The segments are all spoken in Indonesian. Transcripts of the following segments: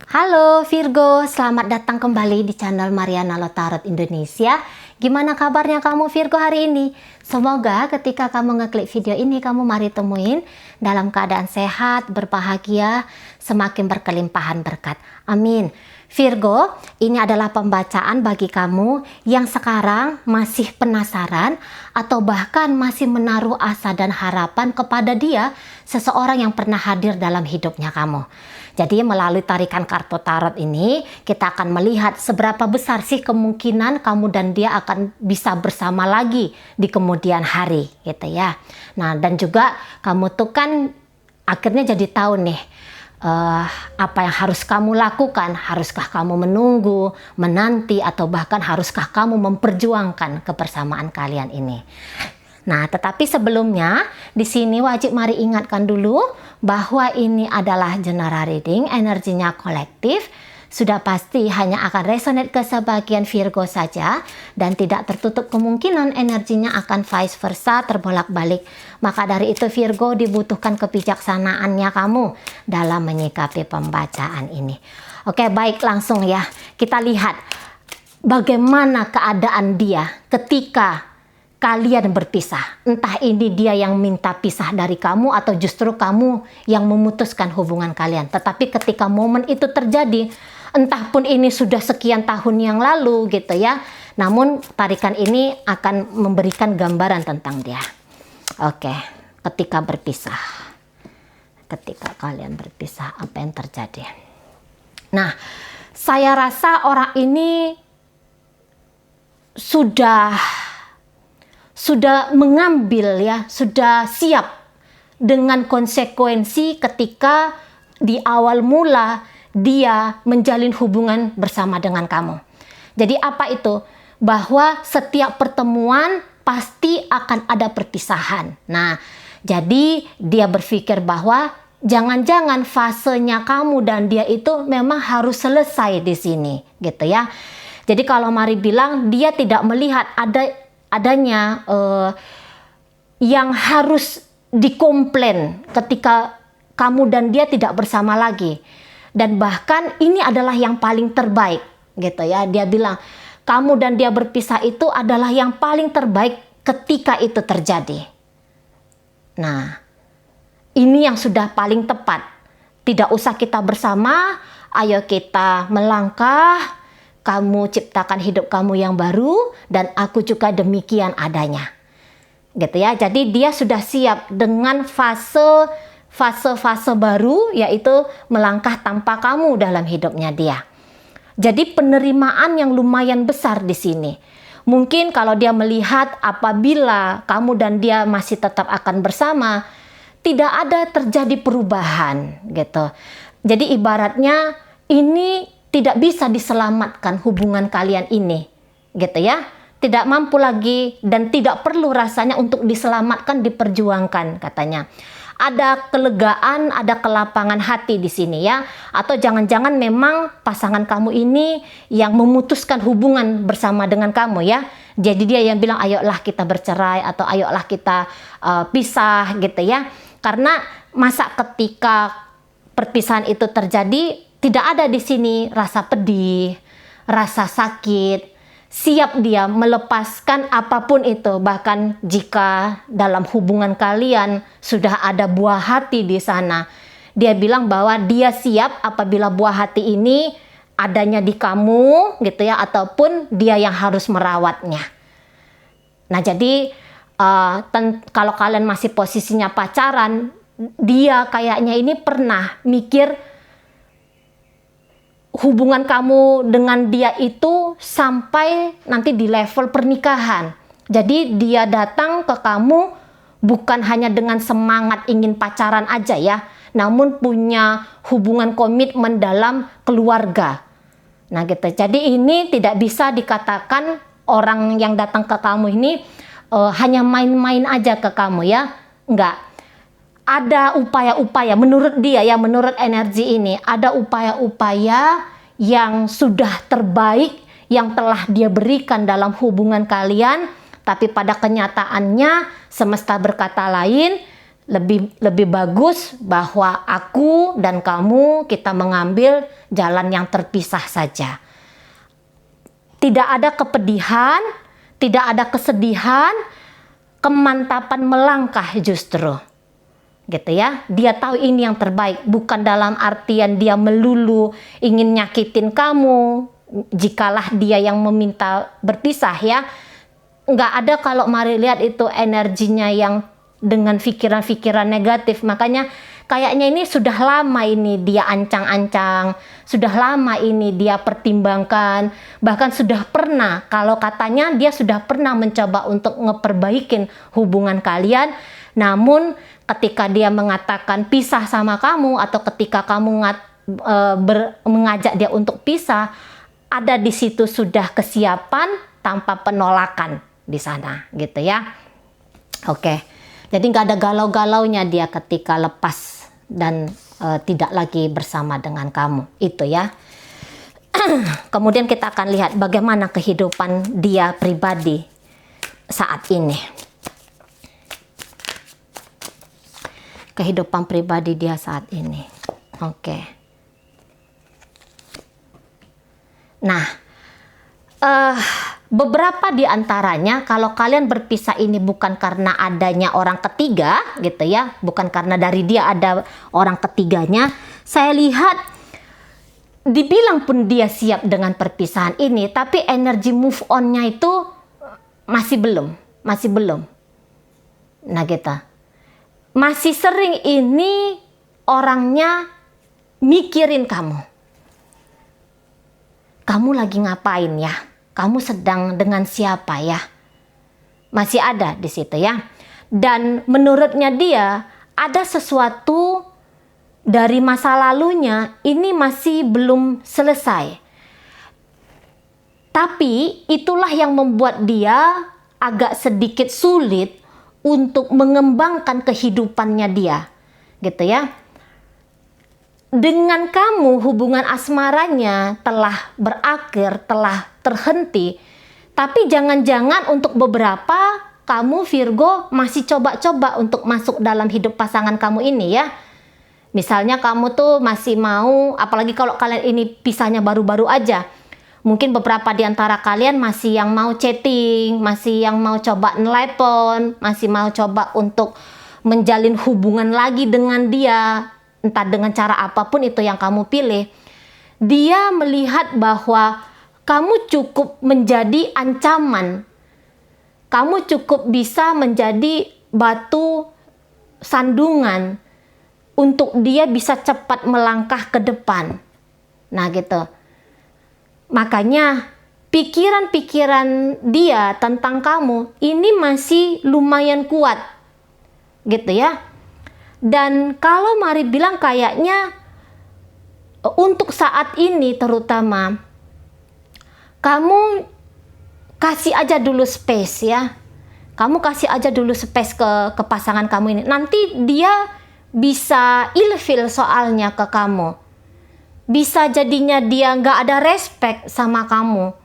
Halo Virgo, selamat datang kembali di channel Mariana Lotarot Indonesia. Gimana kabarnya kamu Virgo hari ini? Semoga ketika kamu ngeklik video ini kamu mari temuin dalam keadaan sehat, berbahagia, semakin berkelimpahan berkat. Amin. Virgo, ini adalah pembacaan bagi kamu yang sekarang masih penasaran atau bahkan masih menaruh asa dan harapan kepada dia, seseorang yang pernah hadir dalam hidupnya kamu. Jadi melalui tarikan kartu tarot ini kita akan melihat seberapa besar sih kemungkinan kamu dan dia akan bisa bersama lagi di kemudian hari gitu ya. Nah dan juga kamu tuh kan akhirnya jadi tahu nih apa yang harus kamu lakukan. Haruskah kamu menunggu, menanti, atau bahkan haruskah kamu memperjuangkan kebersamaan kalian ini. Nah, tetapi sebelumnya di sini wajib mari ingatkan dulu bahwa ini adalah general reading, energinya kolektif. Sudah pasti hanya akan resonate ke sebagian Virgo saja dan tidak tertutup kemungkinan energinya akan vice versa, terbolak-balik. Maka dari itu Virgo dibutuhkan kebijaksanaannya kamu dalam menyikapi pembacaan ini. Oke, baik, langsung ya. Kita lihat bagaimana keadaan dia ketika kalian berpisah. Entah ini dia yang minta pisah dari kamu atau justru kamu yang memutuskan hubungan kalian. Tetapi ketika momen itu terjadi, entah pun ini sudah sekian tahun yang lalu gitu ya. Namun tarikan ini akan memberikan gambaran tentang dia. Oke, ketika berpisah. Ketika kalian berpisah, apa yang terjadi? Nah, saya rasa orang ini sudah mengambil ya, sudah siap dengan konsekuensi ketika di awal mula dia menjalin hubungan bersama dengan kamu. Jadi apa itu? Bahwa setiap pertemuan pasti akan ada perpisahan. Nah, jadi dia berpikir bahwa jangan-jangan fasenya kamu dan dia itu memang harus selesai di sini, gitu ya. Jadi kalau mari bilang dia tidak melihat adanya yang harus dikomplain ketika kamu dan dia tidak bersama lagi. Dan bahkan ini adalah yang paling terbaik gitu ya. Dia bilang kamu dan dia berpisah itu adalah yang paling terbaik ketika itu terjadi. Nah, ini yang sudah paling tepat. Tidak usah kita bersama, ayo kita melangkah. Kamu ciptakan hidup kamu yang baru dan aku juga demikian adanya. Gitu ya. Jadi dia sudah siap dengan fase baru, yaitu melangkah tanpa kamu dalam hidupnya dia. Jadi penerimaan yang lumayan besar di sini. Mungkin kalau dia melihat apabila kamu dan dia masih tetap akan bersama, tidak ada terjadi perubahan gitu. Jadi ibaratnya ini tidak bisa diselamatkan hubungan kalian ini, gitu ya. Tidak mampu lagi dan tidak perlu rasanya untuk diselamatkan, diperjuangkan katanya. Ada kelegaan, ada kelapangan hati di sini ya. Atau jangan-jangan memang pasangan kamu ini yang memutuskan hubungan bersama dengan kamu ya. Jadi dia yang bilang ayolah kita bercerai atau ayolah kita pisah gitu ya. Karena masa ketika perpisahan itu terjadi tidak ada di sini rasa pedih, rasa sakit, siap dia melepaskan apapun itu. Bahkan jika dalam hubungan kalian sudah ada buah hati di sana, dia bilang bahwa dia siap apabila buah hati ini adanya di kamu gitu ya, ataupun dia yang harus merawatnya. Nah jadi kalau kalian masih posisinya pacaran, dia kayaknya ini pernah mikir hubungan kamu dengan dia itu sampai nanti di level pernikahan. Jadi dia datang ke kamu bukan hanya dengan semangat ingin pacaran aja ya, namun punya hubungan komitmen dalam keluarga. Nah gitu. Jadi ini tidak bisa dikatakan orang yang datang ke kamu ini hanya main-main aja ke kamu ya. Enggak. Ada upaya-upaya menurut dia ya, menurut energi ini ada upaya-upaya yang sudah terbaik yang telah dia berikan dalam hubungan kalian, tapi pada kenyataannya semesta berkata lain lebih bagus bahwa aku dan kamu kita mengambil jalan yang terpisah saja. Tidak ada kepedihan, tidak ada kesedihan, kemantapan melangkah justru. Gitu ya. Dia tahu ini yang terbaik, bukan dalam artian dia melulu ingin nyakitin kamu jikalah dia yang meminta berpisah ya. Nggak ada kalau mari lihat itu energinya yang dengan pikiran-pikiran negatif. Makanya kayaknya ini sudah lama ini dia ancang-ancang, sudah lama ini dia pertimbangkan, bahkan sudah pernah, kalau katanya dia sudah pernah mencoba untuk ngeperbaikin hubungan kalian. Namun ketika dia mengatakan pisah sama kamu, atau ketika kamu mengajak dia untuk pisah, ada di situ sudah kesiapan tanpa penolakan di sana, gitu ya. Oke, jadi nggak ada galau-galaunya dia ketika lepas dan tidak lagi bersama dengan kamu, itu ya. Kemudian kita akan lihat bagaimana kehidupan dia pribadi saat ini. Kehidupan pribadi dia saat ini. Oke. Nah, beberapa di antaranya, kalau kalian berpisah ini bukan karena adanya orang ketiga, gitu ya, bukan karena dari dia ada orang ketiganya, saya lihat dibilang pun dia siap dengan perpisahan ini, tapi energi move on-nya itu masih belum. Nah, gitu. Masih sering ini orangnya mikirin kamu. Kamu lagi ngapain ya? Kamu sedang dengan siapa ya? Masih ada di situ ya. Dan menurutnya dia ada sesuatu dari masa lalunya ini masih belum selesai. Tapi itulah yang membuat dia agak sedikit sulit untuk mengembangkan kehidupannya dia, gitu ya. Dengan kamu hubungan asmaranya telah berakhir, telah terhenti, tapi jangan-jangan untuk beberapa kamu Virgo masih coba-coba untuk masuk dalam hidup pasangan kamu ini ya. Misalnya kamu tuh masih mau, apalagi kalau kalian ini pisahnya baru-baru aja, mungkin beberapa di antara kalian masih yang mau chatting, masih yang mau coba nelpon, masih mau coba untuk menjalin hubungan lagi dengan dia, entah dengan cara apapun itu yang kamu pilih. Dia melihat bahwa kamu cukup menjadi ancaman, kamu cukup bisa menjadi batu sandungan untuk dia bisa cepat melangkah ke depan. Nah gitu. Makanya pikiran-pikiran dia tentang kamu ini masih lumayan kuat, gitu ya. Dan kalau Mari bilang kayaknya untuk saat ini terutama, kamu kasih aja dulu space ya. Kamu kasih aja dulu space ke pasangan kamu ini. Nanti dia bisa ilfil soalnya ke kamu. Bisa jadinya dia nggak ada respect sama kamu.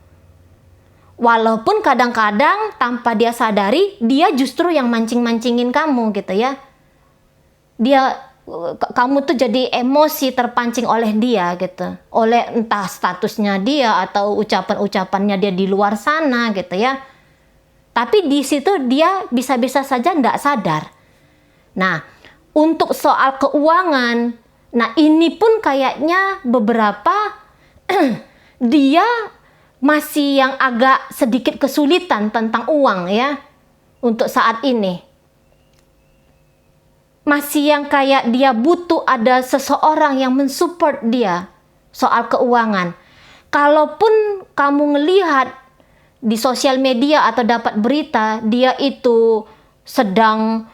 Walaupun kadang-kadang tanpa dia sadari, dia justru yang mancing-mancingin kamu gitu ya. Kamu tuh jadi emosi terpancing oleh dia gitu. Oleh entah statusnya dia atau ucapan-ucapannya dia di luar sana gitu ya. Tapi di situ dia bisa-bisa saja nggak sadar. Nah, untuk soal keuangan, nah ini pun kayaknya beberapa dia masih yang agak sedikit kesulitan tentang uang ya untuk saat ini. Masih yang kayak dia butuh ada seseorang yang mensupport dia soal keuangan. Kalaupun kamu ngelihat di sosial media atau dapat berita dia itu sedang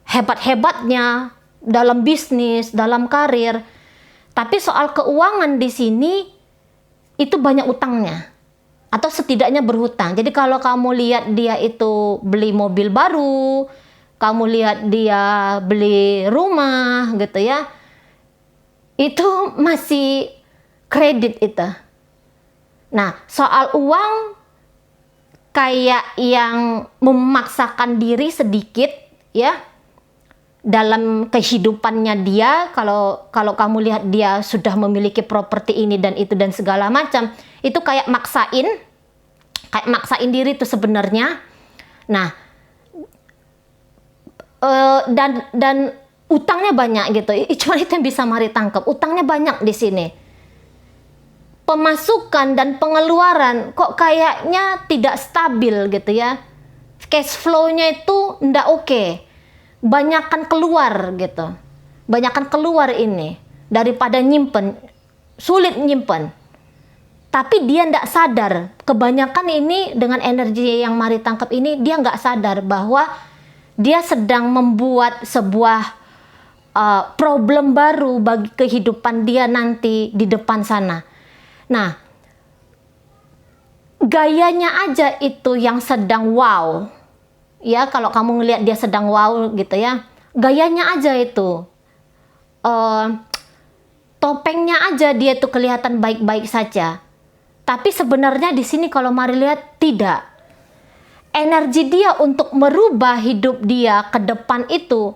hebat-hebatnya dalam bisnis, dalam karir. Tapi soal keuangan di sini itu banyak utangnya. Atau setidaknya berhutang. Jadi kalau kamu lihat dia itu beli mobil baru, kamu lihat dia beli rumah gitu ya, itu masih kredit itu. Nah, soal uang kayak yang memaksakan diri sedikit ya. dalam kehidupannya dia, kalau kamu lihat dia sudah memiliki properti ini dan itu dan segala macam, itu kayak maksain diri itu sebenarnya. Nah, dan utangnya banyak gitu. Cuma itu yang bisa Mari tangkap. Utangnya banyak di sini. Pemasukan dan pengeluaran kok kayaknya tidak stabil gitu ya. Cash flow-nya itu ndak oke. Banyakan keluar gitu. Banyakan keluar ini daripada nyimpen. Sulit nyimpen. Tapi dia ndak sadar. Kebanyakan ini dengan energi yang Mari tangkap ini, dia nggak sadar bahwa dia sedang membuat sebuah problem baru bagi kehidupan dia nanti di depan sana. Nah, gayanya aja itu yang sedang wow. Ya, kalau kamu ngelihat dia sedang wow gitu ya, gayanya aja itu. Topengnya aja dia tuh kelihatan baik-baik saja. Tapi sebenarnya di sini kalau Mari lihat tidak. Energi dia untuk merubah hidup dia ke depan itu,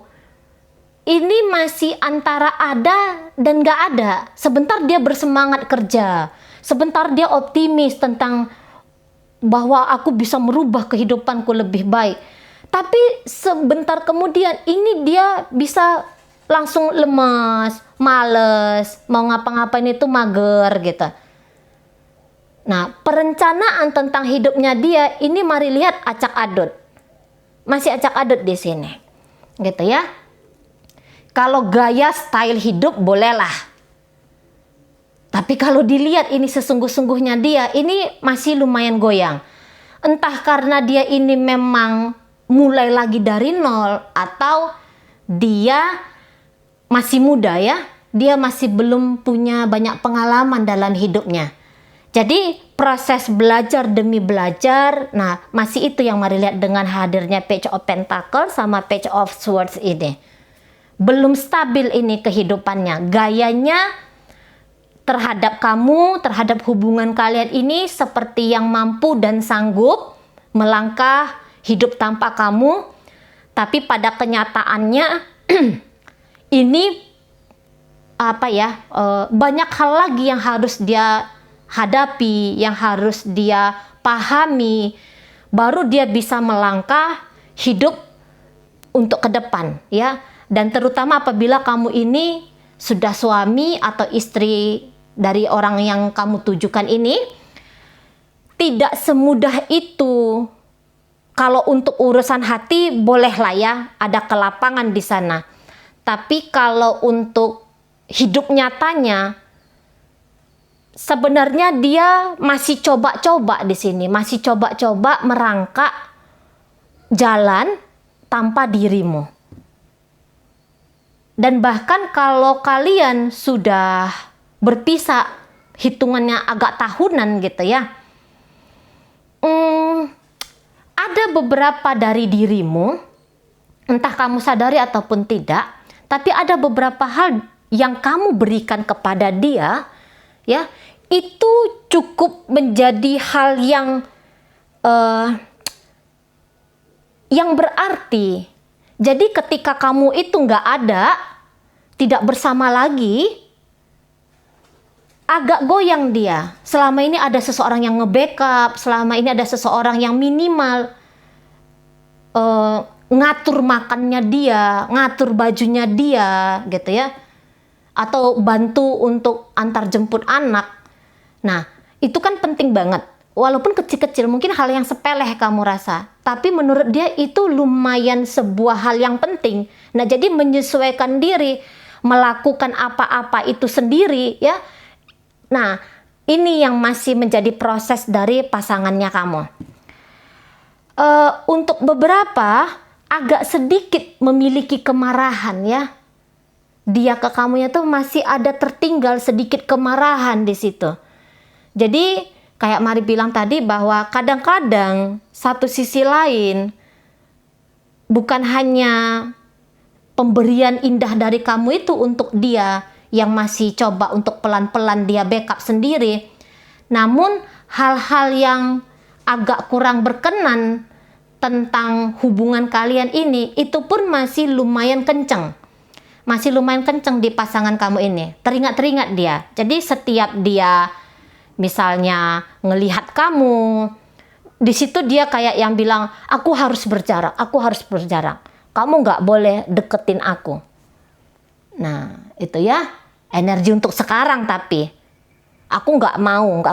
ini masih antara ada dan gak ada. Sebentar dia bersemangat kerja, sebentar dia optimis tentang bahwa aku bisa merubah kehidupanku lebih baik. Tapi sebentar kemudian ini dia bisa langsung lemas, males, mau ngapa-ngapain itu mager gitu. Nah, perencanaan tentang hidupnya dia ini Mari lihat acak adut. Masih acak adut di sini. Gitu ya. Kalau gaya style hidup bolehlah. Tapi kalau dilihat ini sesungguh-sungguhnya dia, ini masih lumayan goyang. Entah karena dia ini memang mulai lagi dari nol, atau dia masih muda ya. Dia masih belum punya banyak pengalaman dalam hidupnya. Jadi proses belajar demi belajar, nah masih itu yang Mari lihat dengan hadirnya Page of Pentacles sama Page of Swords ini. Belum stabil ini kehidupannya, gayanya terhadap kamu, terhadap hubungan kalian ini seperti yang mampu dan sanggup melangkah hidup tanpa kamu. Tapi pada kenyataannya ini banyak hal lagi yang harus dia hadapi, yang harus dia pahami, baru dia bisa melangkah hidup untuk ke depan ya. Dan terutama apabila kamu ini sudah suami atau istri dari orang yang kamu tujukan ini, tidak semudah itu. Kalau untuk urusan hati bolehlah ya, ada kelapangan di sana. Tapi kalau untuk hidup nyatanya, sebenarnya dia masih coba-coba di sini, masih coba-coba merangkak jalan tanpa dirimu. Dan bahkan kalau kalian sudah berpisah, hitungannya agak tahunan gitu ya, ada beberapa dari dirimu, entah kamu sadari ataupun tidak, tapi ada beberapa hal yang kamu berikan kepada dia, ya, itu cukup menjadi hal yang berarti. Jadi ketika kamu itu nggak ada, tidak bersama lagi, agak goyang dia. Selama ini ada seseorang yang nge-backup, selama ini ada seseorang yang minimal ngatur makannya dia, ngatur bajunya dia, gitu ya. Atau bantu untuk antar jemput anak. Nah, itu kan penting banget. Walaupun kecil-kecil, mungkin hal yang sepele kamu rasa, tapi menurut dia itu lumayan sebuah hal yang penting. Nah, jadi menyesuaikan diri, melakukan apa-apa itu sendiri ya. Nah, ini yang masih menjadi proses dari pasangannya kamu. Untuk beberapa agak sedikit memiliki kemarahan ya. Dia ke kamunya tuh masih ada tertinggal sedikit kemarahan di situ. Jadi kayak Mari bilang tadi bahwa kadang-kadang satu sisi lain bukan hanya pemberian indah dari kamu itu untuk dia yang masih coba untuk pelan-pelan dia backup sendiri, namun hal-hal yang agak kurang berkenan tentang hubungan kalian ini itu pun masih lumayan kenceng. Masih lumayan kenceng di pasangan kamu ini. Teringat-teringat dia. Jadi setiap dia misalnya ngelihat kamu, di situ dia kayak yang bilang, aku harus berjarak, aku harus berjarak. Kamu nggak boleh deketin aku. Nah, itu ya energi untuk sekarang, tapi aku nggak mau.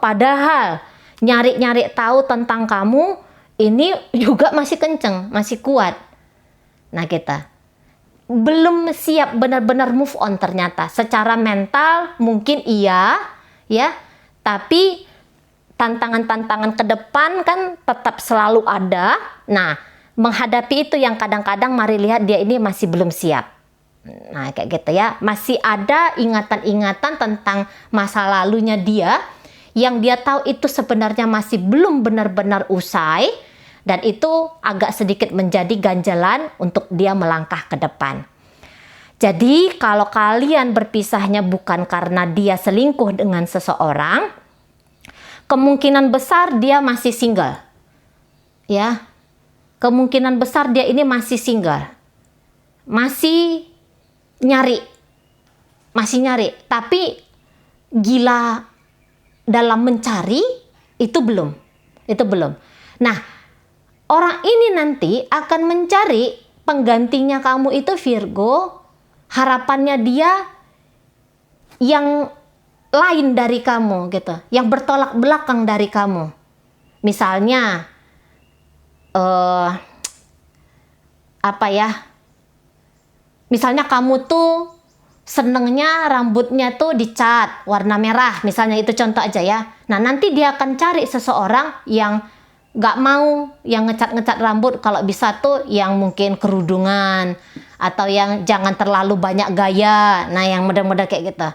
Padahal nyari-nyari tahu tentang kamu ini juga masih kenceng, masih kuat. Nah, kita belum siap benar-benar move on ternyata. Secara mental mungkin iya, ya, tapi tantangan-tantangan ke depan kan tetap selalu ada. Nah, menghadapi itu yang kadang-kadang mari lihat dia ini masih belum siap. Nah, kayak gitu ya. Masih ada ingatan-ingatan tentang masa lalunya dia yang dia tahu itu sebenarnya masih belum benar-benar usai, dan itu agak sedikit menjadi ganjalan untuk dia melangkah ke depan. Jadi kalau kalian berpisahnya bukan karena dia selingkuh dengan seseorang, kemungkinan besar dia masih single. Ya. Kemungkinan besar dia ini masih single. Masih nyari. Tapi gila dalam mencari itu belum. Nah, orang ini nanti akan mencari penggantinya kamu itu Virgo. Harapannya dia yang lain dari kamu gitu, yang bertolak belakang dari kamu. Misalnya misalnya kamu tuh senengnya rambutnya tuh dicat warna merah, misalnya itu contoh aja ya. Nah, nanti dia akan cari seseorang yang nggak mau yang ngecat-ngecat rambut, kalau bisa tuh yang mungkin kerudungan atau yang jangan terlalu banyak gaya. Nah, yang model-model kayak gitu.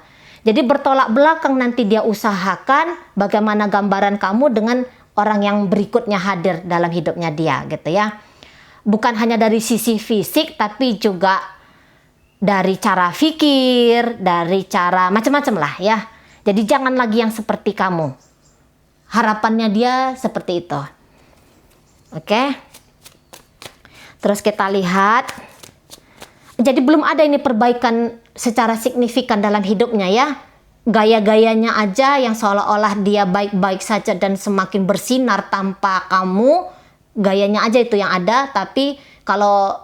Jadi bertolak belakang nanti dia usahakan bagaimana gambaran kamu dengan orang yang berikutnya hadir dalam hidupnya dia gitu ya. Bukan hanya dari sisi fisik tapi juga dari cara pikir, dari cara macam-macam lah ya. Jadi jangan lagi yang seperti kamu. Harapannya dia seperti itu. Oke. Terus kita lihat. Jadi belum ada ini perbaikan secara signifikan dalam hidupnya ya. Gaya-gayanya aja yang seolah-olah dia baik-baik saja dan semakin bersinar tanpa kamu. Gayanya aja itu yang ada, tapi kalau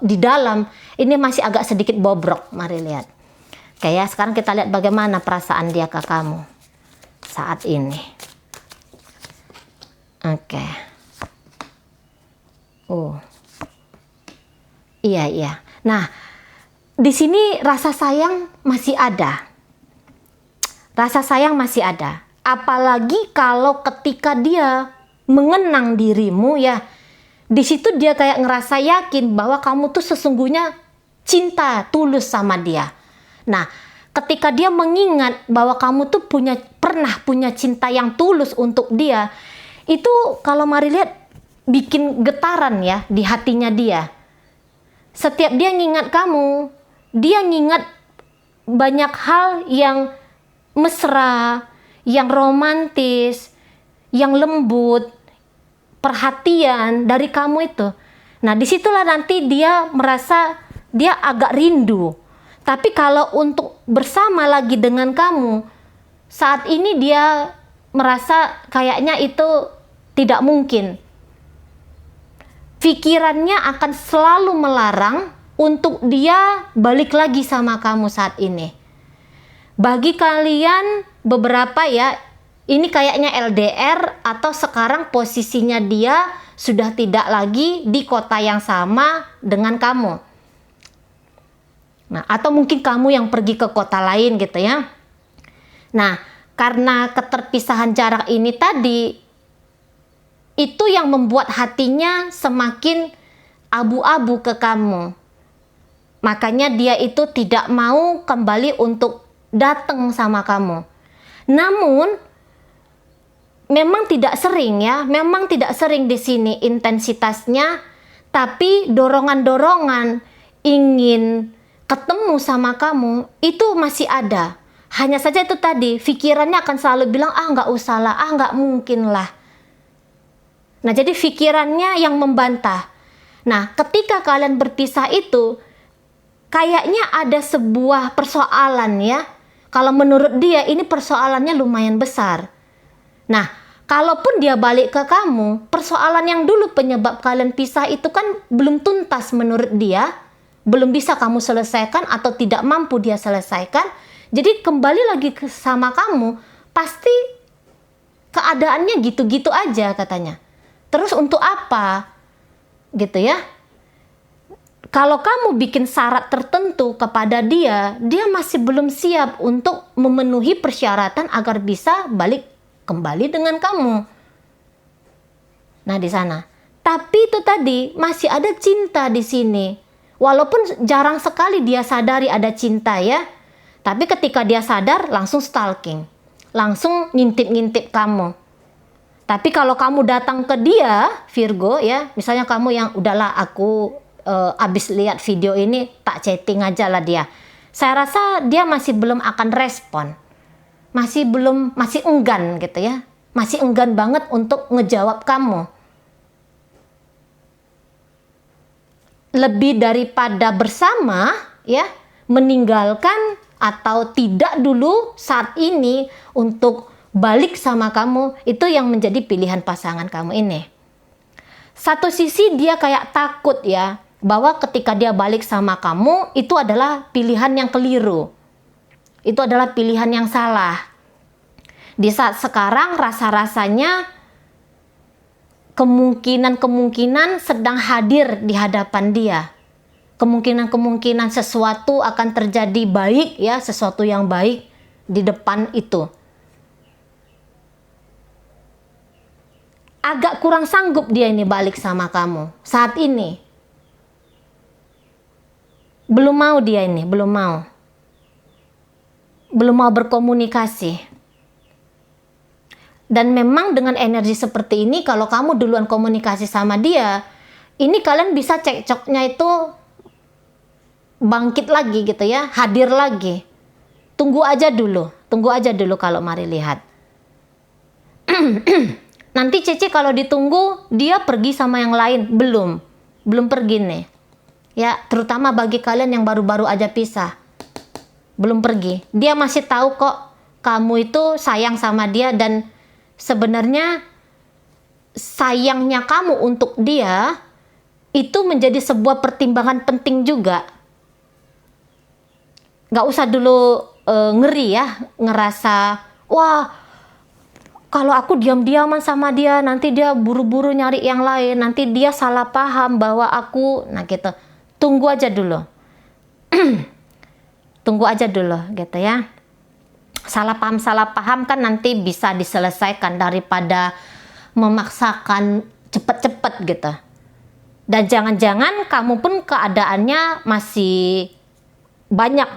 di dalam ini masih agak sedikit bobrok. Mari lihat. Oke ya, sekarang kita lihat bagaimana perasaan dia ke kamu saat ini. Oke. Iya. Nah, di sini rasa sayang masih ada. Apalagi kalau ketika dia mengenang dirimu ya, di situ dia kayak ngerasa yakin bahwa kamu tuh sesungguhnya cinta tulus sama dia. Nah, ketika dia mengingat bahwa kamu tuh pernah punya cinta yang tulus untuk dia, itu kalau mari lihat bikin getaran ya di hatinya dia. Setiap dia ngingat kamu, dia ngingat banyak hal yang mesra, yang romantis, yang lembut, perhatian dari kamu itu. Nah, disitulah nanti dia merasa dia agak rindu. Tapi kalau untuk bersama lagi dengan kamu, saat ini dia merasa kayaknya itu tidak mungkin. Pikirannya akan selalu melarang untuk dia balik lagi sama kamu saat ini. Bagi kalian beberapa ya, ini kayaknya LDR atau sekarang posisinya dia sudah tidak lagi di kota yang sama dengan kamu. Nah, atau mungkin kamu yang pergi ke kota lain gitu ya. Nah, karena keterpisahan jarak ini tadi, itu yang membuat hatinya semakin abu-abu ke kamu. Makanya dia itu tidak mau kembali untuk datang sama kamu. Namun memang tidak sering di sini intensitasnya, tapi dorongan-dorongan ingin ketemu sama kamu itu masih ada. Hanya saja itu tadi, pikirannya akan selalu bilang, nggak usah lah, nggak mungkin lah. Nah, jadi pikirannya yang membantah. Nah, ketika kalian berpisah itu, kayaknya ada sebuah persoalan ya. Kalau menurut dia ini persoalannya lumayan besar. Nah, kalaupun dia balik ke kamu, persoalan yang dulu penyebab kalian pisah itu kan belum tuntas menurut dia, belum bisa kamu selesaikan atau tidak mampu dia selesaikan. Jadi kembali lagi sama kamu, pasti keadaannya gitu-gitu aja katanya. Terus untuk apa? Gitu ya. Kalau kamu bikin syarat tertentu kepada dia, dia masih belum siap untuk memenuhi persyaratan agar bisa balik kembali dengan kamu. Nah, di sana. Tapi itu tadi masih ada cinta di sini. Walaupun jarang sekali dia sadari ada cinta ya. Tapi ketika dia sadar langsung stalking. Langsung ngintip-ngintip kamu. Tapi kalau kamu datang ke dia, Virgo ya, misalnya kamu yang udahlah aku abis lihat video ini tak chatting aja lah dia. Saya rasa dia masih belum akan respon. Masih enggan gitu ya. Masih enggan banget untuk ngejawab kamu. Lebih daripada bersama ya, meninggalkan atau tidak dulu saat ini untuk balik sama kamu, itu yang menjadi pilihan pasangan kamu ini. Satu sisi dia kayak takut ya, bahwa ketika dia balik sama kamu, itu adalah pilihan yang keliru. Itu adalah pilihan yang salah. Di saat sekarang rasa-rasanya kemungkinan sedang hadir di hadapan dia. Kemungkinan sesuatu akan terjadi baik ya, sesuatu yang baik di depan itu. Agak kurang sanggup dia ini balik sama kamu saat ini. Belum mau dia ini, belum mau berkomunikasi. Dan memang dengan energi seperti ini, kalau kamu duluan komunikasi sama dia, ini kalian bisa cekcoknya itu bangkit lagi gitu ya, hadir lagi. Tunggu aja dulu kalau mari lihat. Nanti Cece kalau ditunggu dia pergi sama yang lain, belum pergi nih. Ya, terutama bagi kalian yang baru-baru aja pisah. Belum pergi. Dia masih tahu kok kamu itu sayang sama dia, dan sebenarnya sayangnya kamu untuk dia itu menjadi sebuah pertimbangan penting juga. Gak usah dulu ngeri ya, ngerasa wah kalau aku diam-diaman sama dia, nanti dia buru-buru nyari yang lain, nanti dia salah paham bahwa aku, nah gitu. Tunggu aja dulu. Tunggu aja dulu gitu ya. Salah paham kan nanti bisa diselesaikan daripada memaksakan cepet-cepet gitu. Dan jangan-jangan kamu pun keadaannya masih banyak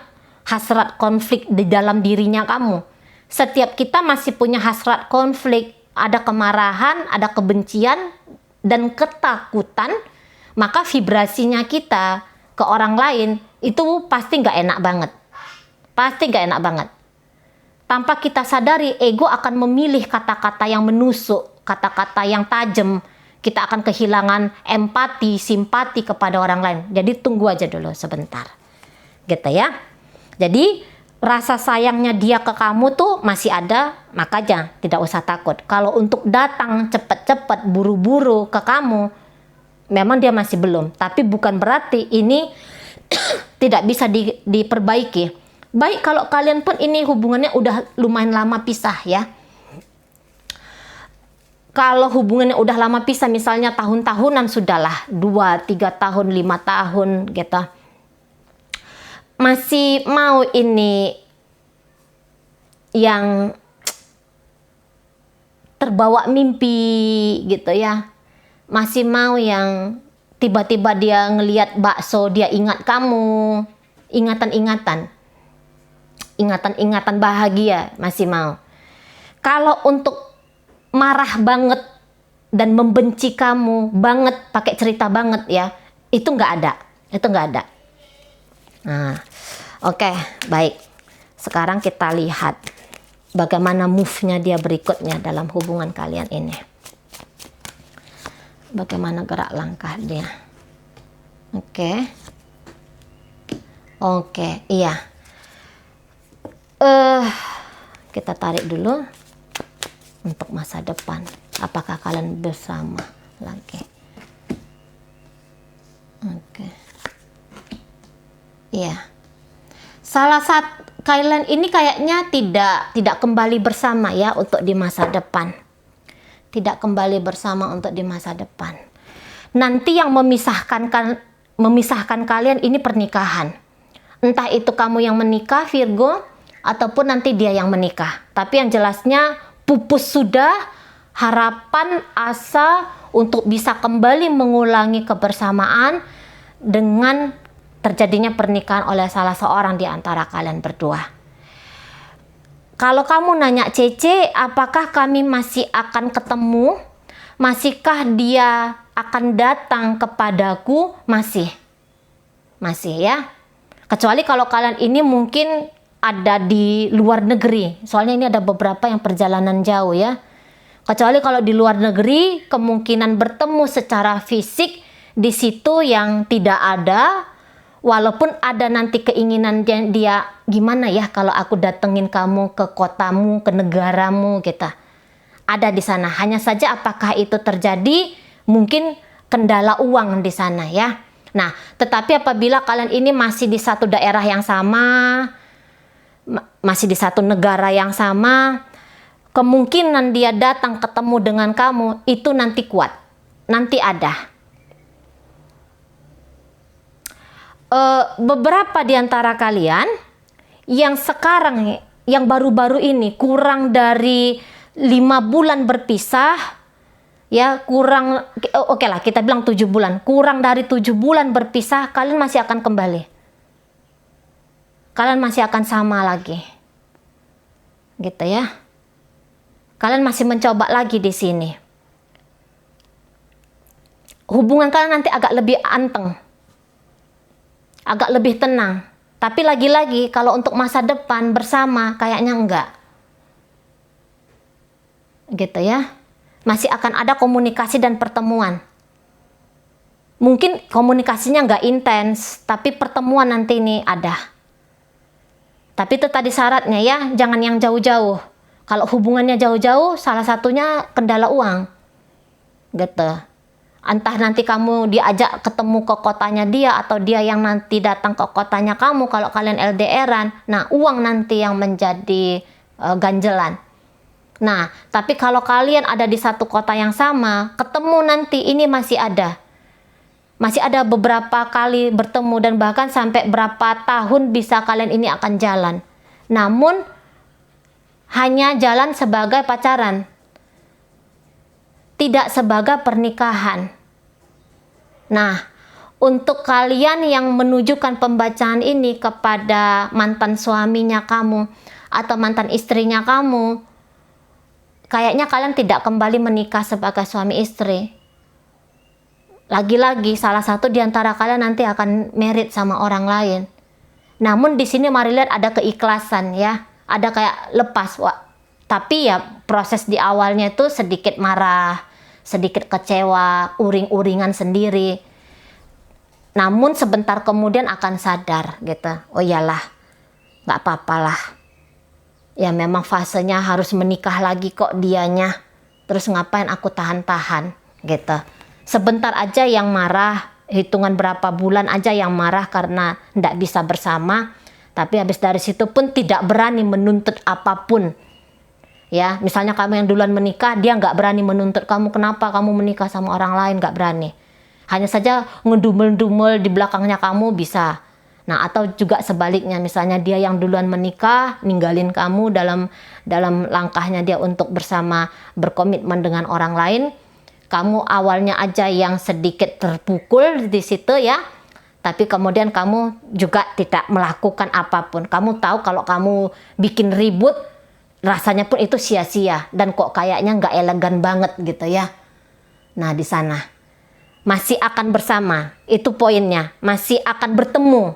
hasrat konflik di dalam dirinya kamu. Setiap kita masih punya hasrat konflik, ada kemarahan, ada kebencian, dan ketakutan, maka vibrasinya kita ke orang lain itu pasti nggak enak banget. Pasti nggak enak banget. Tanpa kita sadari, ego akan memilih kata-kata yang menusuk, kata-kata yang tajam. Kita akan kehilangan empati, simpati kepada orang lain. Jadi tunggu aja dulu sebentar. Gitu ya. Jadi rasa sayangnya dia ke kamu tuh masih ada, makanya tidak usah takut. Kalau untuk datang cepet-cepet, buru-buru ke kamu, memang dia masih belum. Tapi bukan berarti ini tidak bisa diperbaiki. Baik kalau kalian pun ini hubungannya udah lumayan lama pisah ya. Kalau hubungannya udah lama pisah, misalnya tahun-tahunan sudahlah, 2-3 tahun, 5 tahun gitu. Masih mau ini yang terbawa mimpi gitu ya. Masih mau yang tiba-tiba dia ngelihat bakso, dia ingat kamu. Ingatan bahagia masih mau. Kalau untuk marah banget dan membenci kamu banget, pakai cerita banget ya, itu nggak ada. Nah, oke, baik. Sekarang kita lihat bagaimana move-nya dia berikutnya dalam hubungan kalian ini. bagaimana gerak langkah dia. Oke. Oke, iya. Kita tarik dulu untuk masa depan. Apakah kalian bersama lagi? Oke. Iya. Salah satu kalian ini kayaknya tidak kembali bersama ya untuk di masa depan. Tidak kembali bersama untuk di masa depan. Nanti yang memisahkan kalian ini pernikahan. Entah itu kamu yang menikah, Virgo, ataupun nanti dia yang menikah. Tapi yang jelasnya pupus sudah harapan, asa untuk bisa kembali mengulangi kebersamaan dengan terjadinya pernikahan oleh salah seorang di antara kalian berdua. Kalau kamu nanya Cece, apakah kami masih akan ketemu? Masihkah dia akan datang kepadaku? Masih ya. Kecuali kalau kalian ini mungkin ada di luar negeri. Soalnya ini ada beberapa yang perjalanan jauh ya. Kecuali kalau di luar negeri, kemungkinan bertemu secara fisik di situ yang tidak ada. Walaupun ada nanti keinginan dia, gimana ya kalau aku datengin kamu ke kotamu, ke negaramu gitu. Ada di sana. Hanya saja apakah itu terjadi, mungkin kendala uang di sana ya. Nah, tetapi apabila kalian ini masih di satu daerah yang sama, masih di satu negara yang sama, kemungkinan dia datang ketemu dengan kamu itu nanti kuat. Nanti ada. Beberapa di antara kalian yang sekarang, yang baru-baru ini kurang dari 5 bulan berpisah, ya kurang, oke lah kita bilang 7 bulan, kurang dari 7 bulan berpisah, kalian masih akan kembali. Kalian masih akan sama lagi. Gitu ya. Kalian masih mencoba lagi di sini. Hubungan kalian nanti agak lebih anteng. Agak lebih tenang. Tapi lagi-lagi kalau untuk masa depan bersama kayaknya enggak. Gitu ya. Masih akan ada komunikasi dan pertemuan. Mungkin komunikasinya enggak intens, tapi pertemuan nanti ini ada. Tapi itu tadi syaratnya ya, jangan yang jauh-jauh. Kalau hubungannya jauh-jauh, salah satunya kendala uang. Gitu. Entah nanti kamu diajak ketemu ke kotanya dia atau dia yang nanti datang ke kotanya kamu kalau kalian LDRan. Nah, uang nanti yang menjadi ganjelan. Nah, tapi kalau kalian ada di satu kota yang sama, ketemu nanti ini masih ada. Masih ada beberapa kali bertemu dan bahkan sampai berapa tahun bisa kalian ini akan jalan. Namun, hanya jalan sebagai pacaran. Tidak sebagai pernikahan. Nah, untuk kalian yang menunjukkan pembacaan ini kepada mantan suaminya kamu atau mantan istrinya kamu, kayaknya kalian tidak kembali menikah sebagai suami istri. Lagi-lagi salah satu di antara kalian nanti akan married sama orang lain. Namun di sini mari lihat ada keikhlasan ya, ada kayak lepas. Tapi ya proses di awalnya itu sedikit marah, sedikit kecewa, uring-uringan sendiri. Namun sebentar kemudian akan sadar gitu. Oh iyalah, gak apa-apalah. Ya memang fasenya harus menikah lagi kok dianya. Terus ngapain aku tahan-tahan gitu. Sebentar aja yang marah, hitungan berapa bulan aja yang marah karena gak bisa bersama. Tapi habis dari situ pun tidak berani menuntut apapun. Ya, misalnya kamu yang duluan menikah, dia nggak berani menuntut kamu, kenapa kamu menikah sama orang lain, nggak berani. Hanya saja ngedumel-dumel di belakangnya kamu bisa. Nah, atau juga sebaliknya, misalnya dia yang duluan menikah, ninggalin kamu dalam langkahnya dia untuk bersama berkomitmen dengan orang lain. Kamu awalnya aja yang sedikit terpukul di situ ya, tapi kemudian kamu juga tidak melakukan apapun. Kamu tahu kalau kamu bikin ribut, rasanya pun itu sia-sia dan kok kayaknya nggak elegan banget gitu ya. Nah di sana masih akan bersama, itu poinnya. Masih akan bertemu,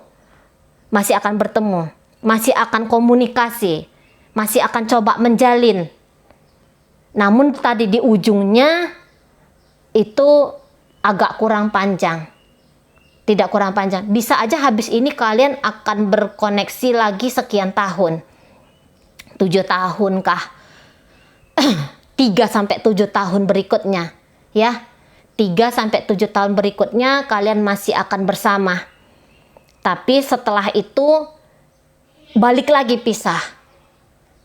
masih akan komunikasi, masih akan coba menjalin. Namun tadi di ujungnya itu agak kurang panjang. Tidak kurang panjang. Bisa aja habis ini kalian akan berkoneksi lagi sekian tahun. 7 tahun kah? 3-7 tahun berikutnya. Ya. 3-7 tahun berikutnya kalian masih akan bersama. Tapi setelah itu balik lagi pisah.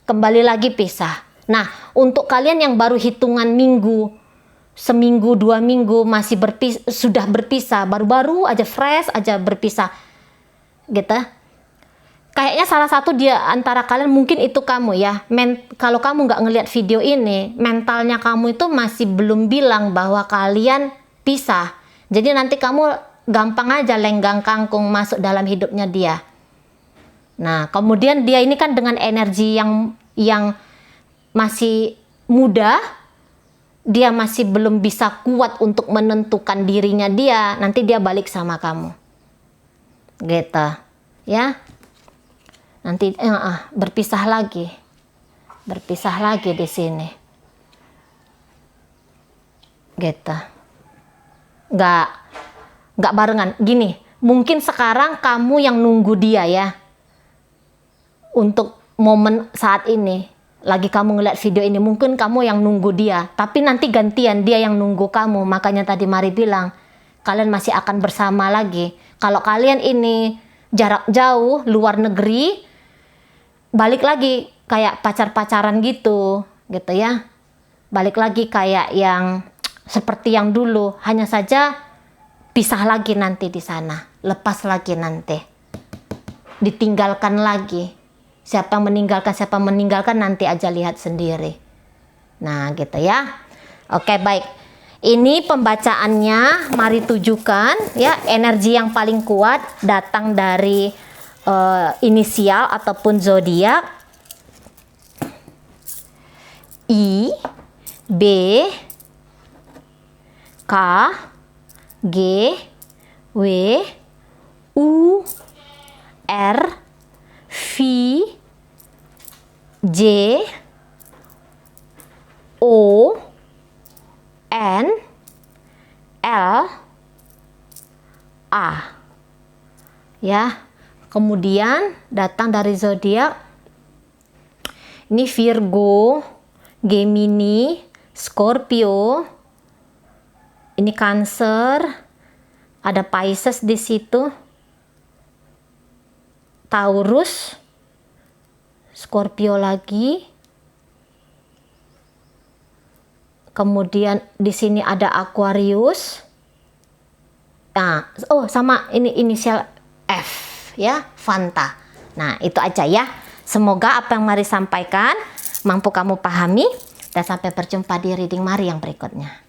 Kembali lagi pisah. Nah, untuk kalian yang baru hitungan minggu, seminggu, 2 minggu masih sudah berpisah, baru-baru aja fresh aja berpisah. Gitu. Kayaknya salah satu dia antara kalian mungkin itu kamu ya. Kalau kamu nggak ngelihat video ini, mentalnya kamu itu masih belum bilang bahwa kalian pisah. Jadi nanti kamu gampang aja lenggang kangkung masuk dalam hidupnya dia. Nah, kemudian dia ini kan dengan energi yang masih muda, dia masih belum bisa kuat untuk menentukan dirinya dia, nanti dia balik sama kamu. Gitu. Ya. Nanti berpisah lagi. Berpisah lagi di sini. Gitu. Nggak barengan. Gini, mungkin sekarang kamu yang nunggu dia ya. Untuk momen saat ini. Lagi kamu ngeliat video ini, mungkin kamu yang nunggu dia. Tapi nanti gantian dia yang nunggu kamu. Makanya tadi Mari bilang, kalian masih akan bersama lagi. Kalau kalian ini jarak jauh, luar negeri, balik lagi kayak pacar-pacaran gitu. Gitu ya. Balik lagi kayak yang seperti yang dulu. Hanya saja pisah lagi nanti di sana, lepas lagi nanti, ditinggalkan lagi. Siapa yang meninggalkan nanti aja lihat sendiri. Nah gitu ya. Oke baik. Ini pembacaannya, mari tujukan ya, energi yang paling kuat datang dari inisial ataupun zodiak I, B, K, G, W, U, R, V, J, O, N, L, A. Ya. Kemudian datang dari zodiak ini Virgo, Gemini, Scorpio. Ini Cancer, ada Pisces di situ, Taurus, Scorpio lagi. Kemudian di sini ada Aquarius. Nah, sama ini inisial F ya, Fanta. Nah, itu aja ya. Semoga apa yang Mari sampaikan mampu kamu pahami, dan sampai berjumpa di reading Mari yang berikutnya.